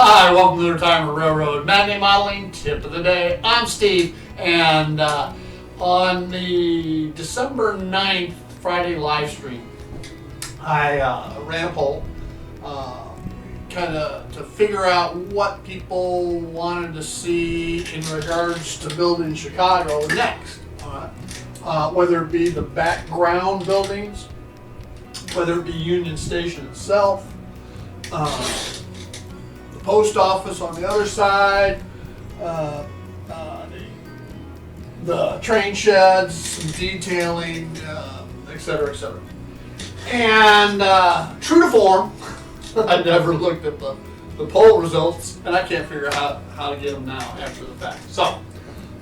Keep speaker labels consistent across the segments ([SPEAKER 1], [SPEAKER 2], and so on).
[SPEAKER 1] Hi, welcome to the Retirement Railroad Matinee Modeling Tip of the Day. I'm Steve, and on the December 9th Friday live stream, I ran a poll kind of to figure out what people wanted to see in regards to building Chicago next. Whether it be the background buildings, whether it be Union Station itself, the post office on the other side, the train sheds, some detailing, etc., etc. And true to form, I never looked at the poll results, and I can't figure out how to get them now after the fact. So,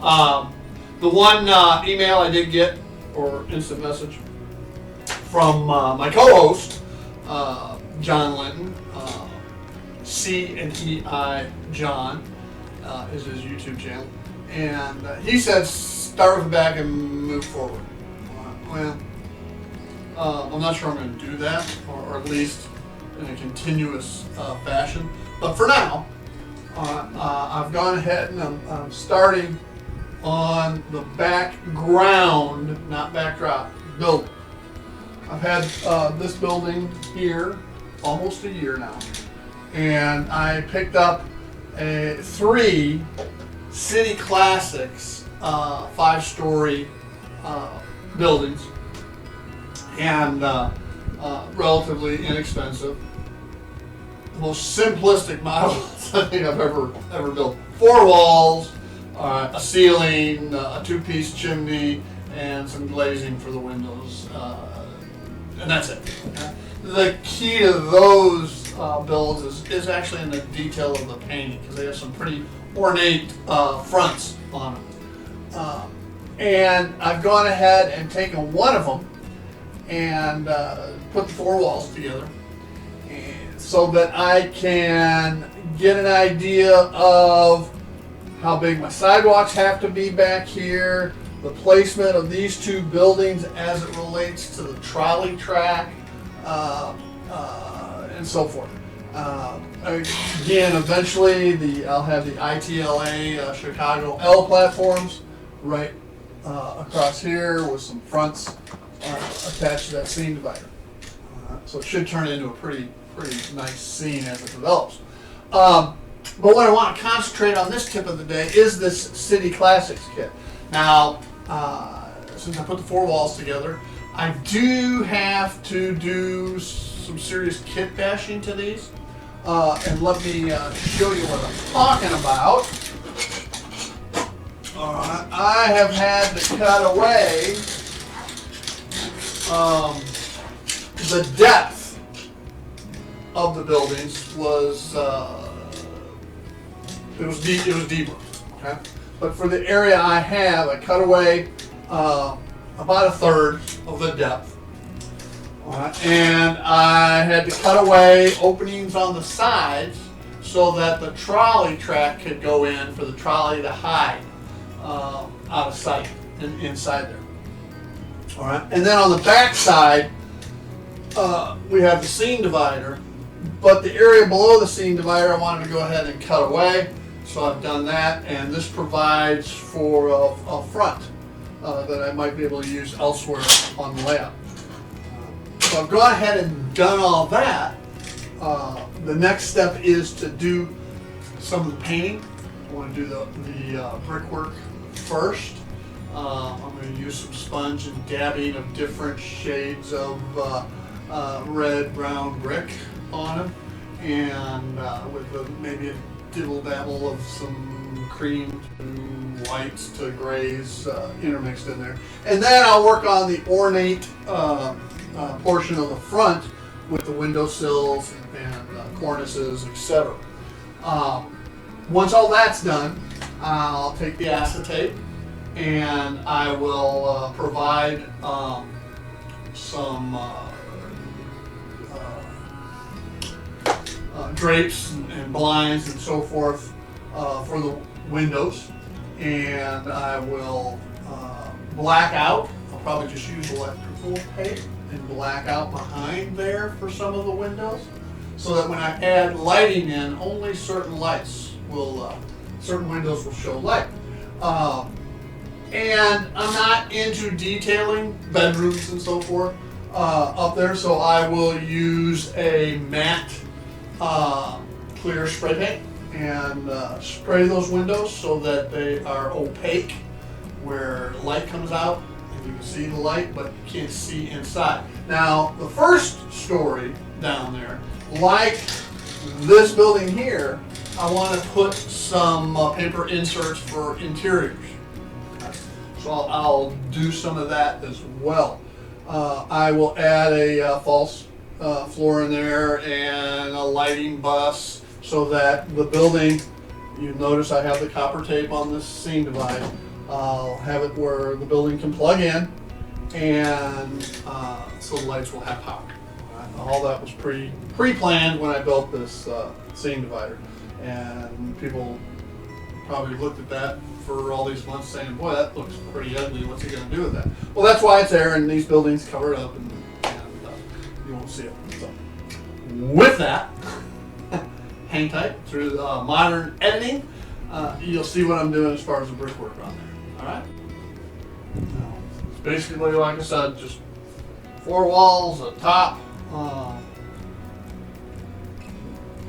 [SPEAKER 1] the one email I did get, or instant message, from my co-host, John Linton, C&EI John is his YouTube channel, and he said start with the back and move forward. Well, I'm not sure I'm going to do that, or at least in a continuous fashion. But for now, I've gone ahead and I'm starting on the background, not backdrop, building. I've had this building here almost a year now, and I picked up 3 City Classics 5-story buildings, and relatively inexpensive. The most simplistic models I think I've ever built. 4 walls, a ceiling, a 2-piece chimney, and some glazing for the windows, and that's it. The key to those builds is actually in the detail of the painting, because they have some pretty ornate fronts on them. And I've gone ahead and taken one of them and put the 4 walls together, and so that I can get an idea of how big my sidewalks have to be back here, the placement of these 2 buildings as it relates to the trolley track, and so forth. Again, eventually I'll have the ITLA Chicago L platforms right across here with some fronts attached to that scene divider. So it should turn into a pretty nice scene as it develops. But what I want to concentrate on this tip of the day is this City Classics kit. Now, since I put the 4 walls together, I do have to do some serious kit bashing to these. And let me show you what I'm talking about. Alright, I have had to cut away the depth of the buildings was it was deeper. Okay? But for the area I have, I cut away about 1/3 of the depth. And I had to cut away openings on the sides so that the trolley track could go in for the trolley to hide out of sight inside there. All right. And then on the back side, we have the scene divider, but the area below the scene divider I wanted to go ahead and cut away. So I've done that, and this provides for a front that I might be able to use elsewhere on the layout. So I've gone ahead and done all that. The next step is to do some of the painting. I want to do the brickwork first. I'm going to use some sponge and dabbing of different shades of red, brown brick on them, and with maybe a dibble dabble of some cream to whites to grays intermixed in there. And then I'll work on the ornate portion of the front with the windowsills and cornices, etc. Once all that's done, I'll take the acetate and I will provide some drapes and blinds and so forth for the windows, and I will black out. I'll probably just use electrical tape and black out behind there for some of the windows. so that when I add lighting in, only certain certain windows will show light. And I'm not into detailing bedrooms and so forth up there, so I will use a matte clear spray paint and spray those windows so that they are opaque, where light comes out and you can see the light, but you can't see inside. Now, the first story down there, like this building here, I want to put some paper inserts for interiors. So I'll do some of that as well. I will add a false floor in there and a lighting bus so that the building, you notice I have the copper tape on this seam divide. I'll have it where the building can plug in, and so the lights will have power. All that was pre-planned when I built this seam divider, and people probably looked at that for all these months saying, boy, that looks pretty ugly, what's he going to do with that? Well, that's why it's there, and these buildings cover it up, and you won't see it. So, with that, hang tight through modern editing. You'll see what I'm doing as far as the brickwork on there. All right? It's basically, like I said, just 4 walls, a top,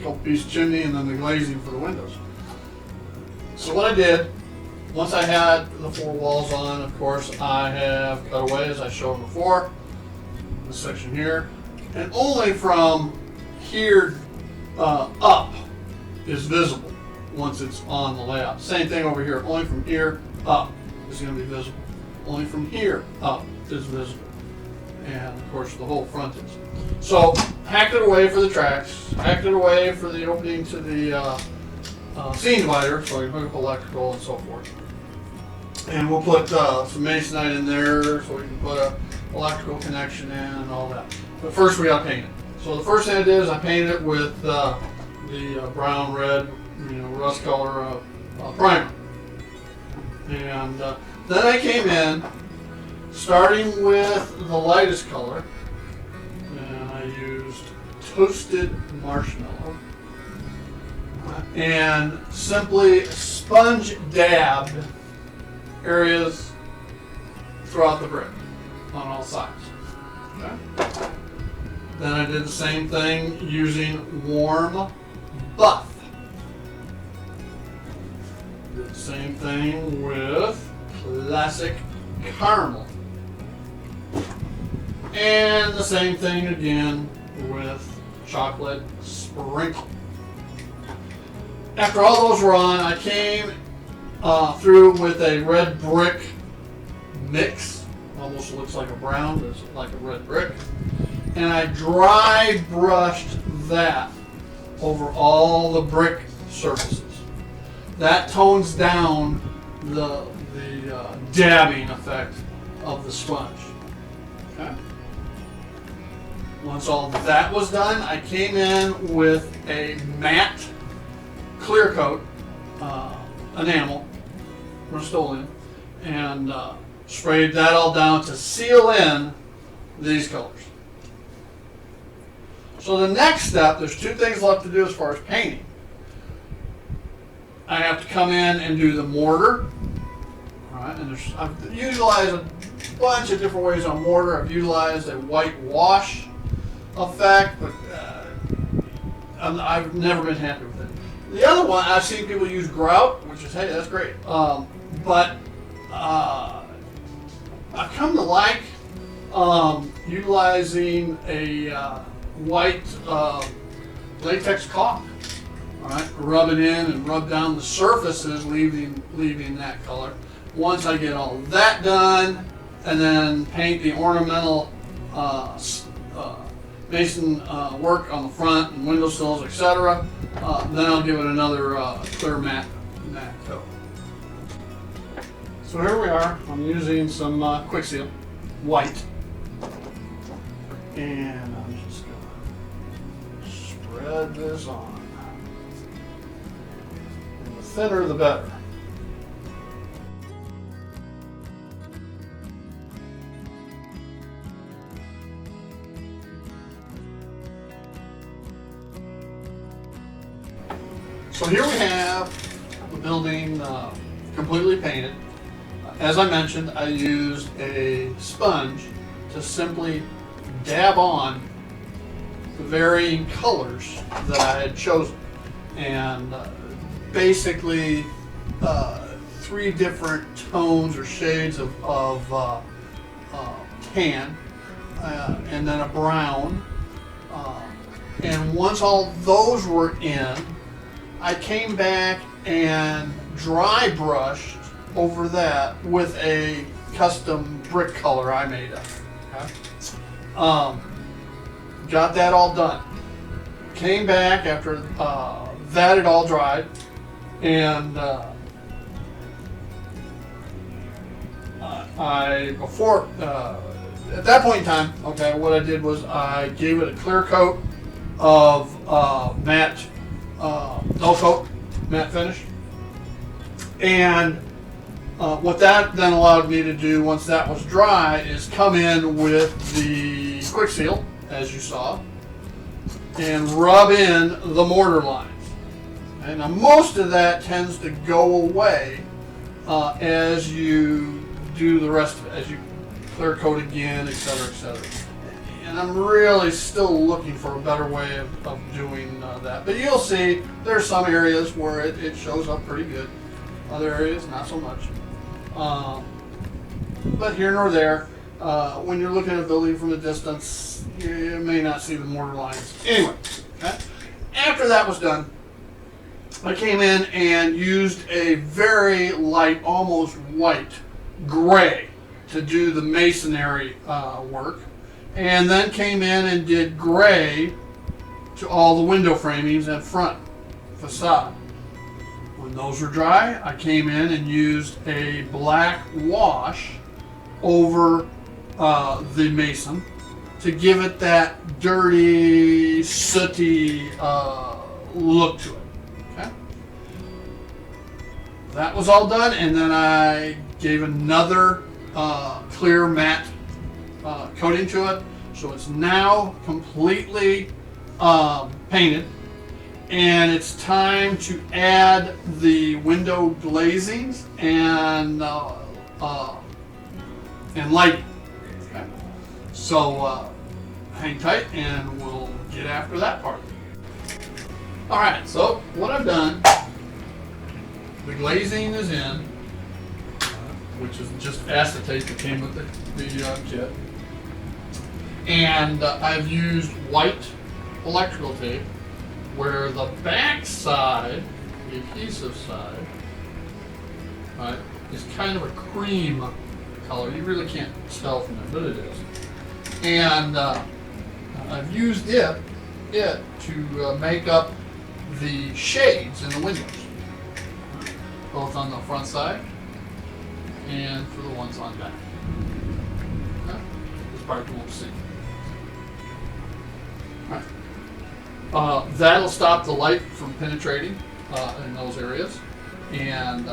[SPEAKER 1] couple piece of chimney, and then the glazing for the windows. So what I did, once I had the 4 walls on, of course, I have cut away, as I showed before, this section here, and only from here up is visible once it's on the layout. Same thing over here, only from here up is going to be visible. Only from here up is visible. And of course the whole front is. So hacked it away for the tracks, hacked it away for the opening to the seam divider, so you hook up electrical and so forth. And we'll put some masonite in there so we can put a electrical connection in and all that. But first we got to paint it. So the first thing I did is I painted it with the brown, red, rust color primer. And then I came in, starting with the lightest color, and I used toasted marshmallow, and simply sponge dabbed areas throughout the brick on all sides. Okay. Then I did the same thing using warm buff. Did the same thing with classic caramel. And the same thing again with chocolate sprinkle. After all those were on, I came through with a red brick mix. Almost looks like a brown, but it's like a red brick. And I dry brushed that over all the brick surfaces. That tones down the dabbing effect of the sponge. Okay. Once all that was done, I came in with a matte clear coat enamel, Rust-Oleum, and sprayed that all down to seal in these colors. So the next step, there's 2 things left to do as far as painting. I have to come in and do the mortar. All right, and I've utilized a bunch of different ways on mortar. I've utilized a white wash effect, but I've never been happy with it. The other one, I've seen people use grout, which is, hey, that's great. But I've come to like utilizing a white latex caulk. All right, rub it in and rub down the surfaces, leaving that color. Once I get all that done, and then paint the ornamental mason work on the front and windowsills, etc., then I'll give it another clear matte coat. So here we are. I'm using some quick seal, white, and I'm just going to spread this on. And the thinner the better. So here we have the building completely painted. As I mentioned, I used a sponge to simply dab on the varying colors that I had chosen. And basically 3 different tones or shades of tan, and then a brown. And once all those were in, I came back and dry brushed over that with a custom brick color I made up. Okay? Got that all done. Came back after that had all dried, and at that point in time, okay, what I did was I gave it a clear coat of matte, dull coat, matte finish, and what that then allowed me to do once that was dry is come in with the quick seal, as you saw, and rub in the mortar lines. And now most of that tends to go away as you do the rest of it, as you clear coat again, etc., etc. And I'm really still looking for a better way of doing that. But you'll see there's some areas where it shows up pretty good. Other areas, not so much. But here nor there, when you're looking at a building from a distance, you may not see the mortar lines. Anyway, okay? After that was done, I came in and used a very light, almost white gray to do the masonry work, and then came in and did gray to all the window framings and front facade. When those were dry, I came in and used a black wash over the mason to give it that dirty, sooty look to it. Okay? That was all done, and then I gave another clear matte coating to it, so it's now completely painted. And it's time to add the window glazings and lighting. Okay? So hang tight and we'll get after that part. Alright, so what I've done, the glazing is in, which is just acetate that came with the kit. And I've used white electrical tape where the back side, the adhesive side, right, is kind of a cream color. You really can't tell from it, but it is. And I've used it to make up the shades in the windows, both on the front side and for the ones on back. Okay? This part you won't see. All right. That'll stop the light from penetrating in those areas. And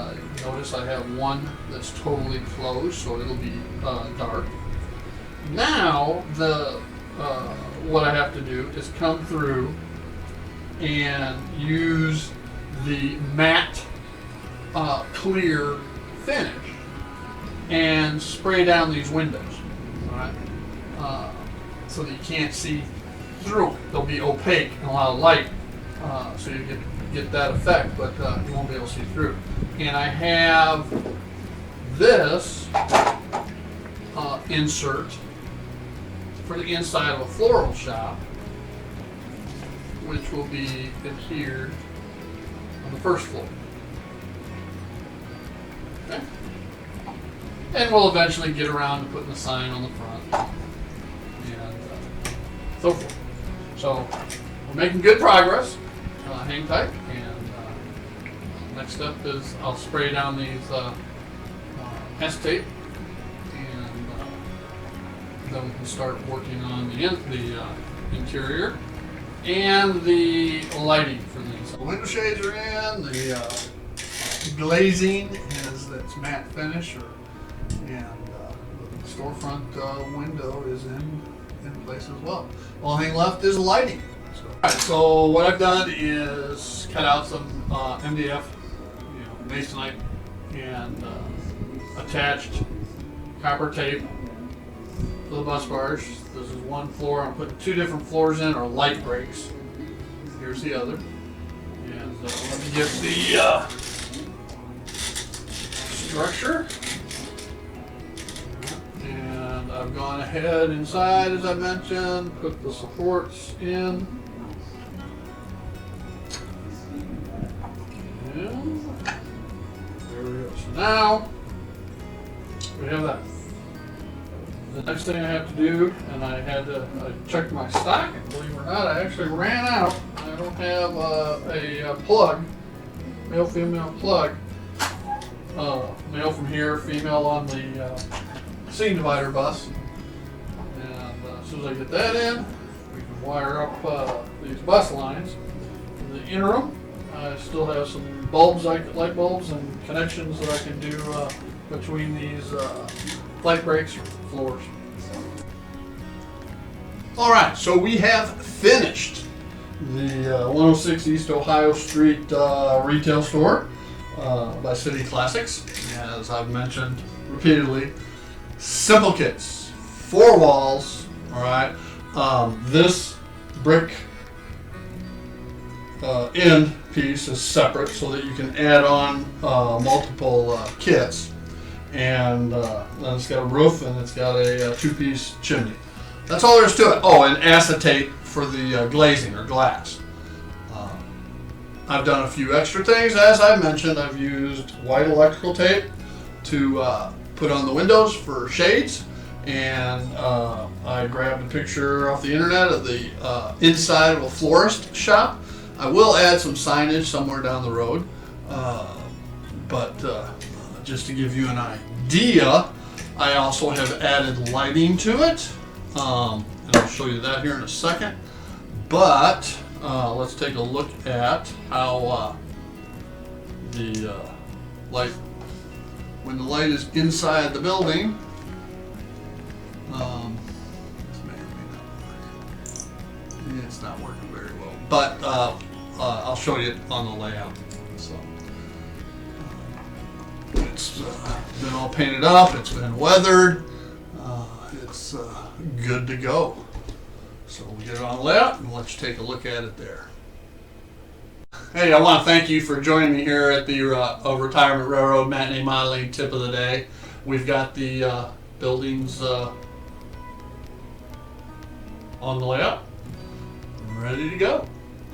[SPEAKER 1] notice I have one that's totally closed, so it'll be dark. Now, what I have to do is come through and use the matte clear finish and spray down these windows, all right? So that you can't see through it. They'll be opaque and a lot of light, so you get that effect, but you won't be able to see through. And I have this insert for the inside of a floral shop, which will be adhered on the first floor. Okay? And we'll eventually get around to putting the sign on the front and so forth. So we're making good progress. Hang tight, and next step is I'll spray down these acetate, and then we can start working on the interior and the lighting for these. The window shades are in. The glazing is that's matte finish, and the storefront window is in place as well. The only thing left is lighting. So what I've done is cut out some MDF, masonite, and attached copper tape to the bus bars. This is one floor. I'm putting 2 different floors in, or light breaks. Here's the other. And let me get the structure. And I've gone ahead inside, as I mentioned, put the supports in. And there we go. So now we have that. The next thing I have to do, and I checked my stock, and believe it or not, I actually ran out. I don't have a plug, male-female plug. Male from here, female on the seam divider bus. And as soon as I get that in, we can wire up these bus lines. In the interim, I still have some bulbs, light bulbs, and connections that I can do between these light breaks floors. All right, so we have finished the 106 East Ohio Street retail store by City Classics. As I've mentioned repeatedly, simple kits, 4 walls. All right, this brick end piece is separate so that you can add on multiple kits. And then it's got a roof, and it's got a 2-piece chimney. That's all there is to it. Oh, and acetate for the glazing or glass. I've done a few extra things. As I mentioned, I've used white electrical tape to put on the windows for shades. And I grabbed a picture off the internet of the inside of a florist shop. I will add some signage somewhere down the road. But just to give you an idea, I also have added lighting to it, and I'll show you that here in a second. But let's take a look at how the light, when the light is inside the building, this may or may not work. It's not working very well, but I'll show you it on the layout. So. It's been all painted up, it's been weathered, it's good to go. So we'll get it on the layout and let's take a look at it there. Hey, I want to thank you for joining me here at the Retirement Railroad Matinee Modeling Tip of the Day. We've got the buildings on the layout, ready to go.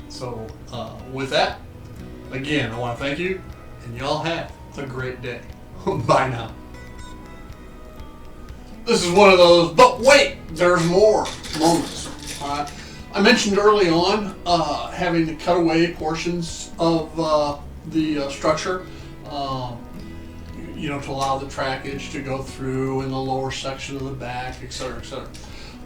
[SPEAKER 1] So with that, again, I want to thank you, and y'all have a great day. Bye now. This is one of those, but wait, there's more moments. I mentioned early on having to cut away portions of the structure, to allow the trackage to go through in the lower section of the back, etc., etc.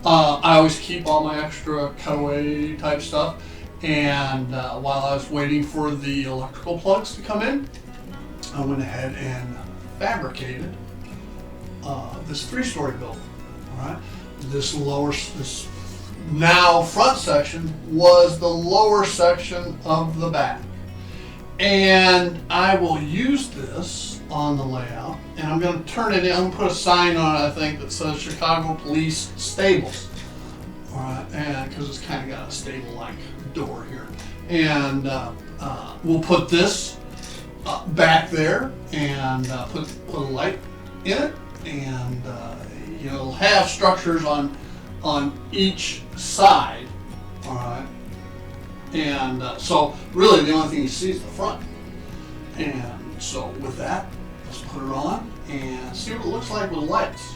[SPEAKER 1] I always keep all my extra cutaway type stuff, and while I was waiting for the electrical plugs to come in, I went ahead and fabricated this 3-story building. All right, this now front section was the lower section of the back, and I will use this on the layout, and I'm going to turn it in. I'm going to put a sign on it, I think, that says Chicago Police Stables. All right, and because it's kind of got a stable-like door here, and we'll put this back there and put a light in it, and you'll have structures on each side. All right, and so really the only thing you see is the front. And so with that, let's put it on and see what it looks like with lights.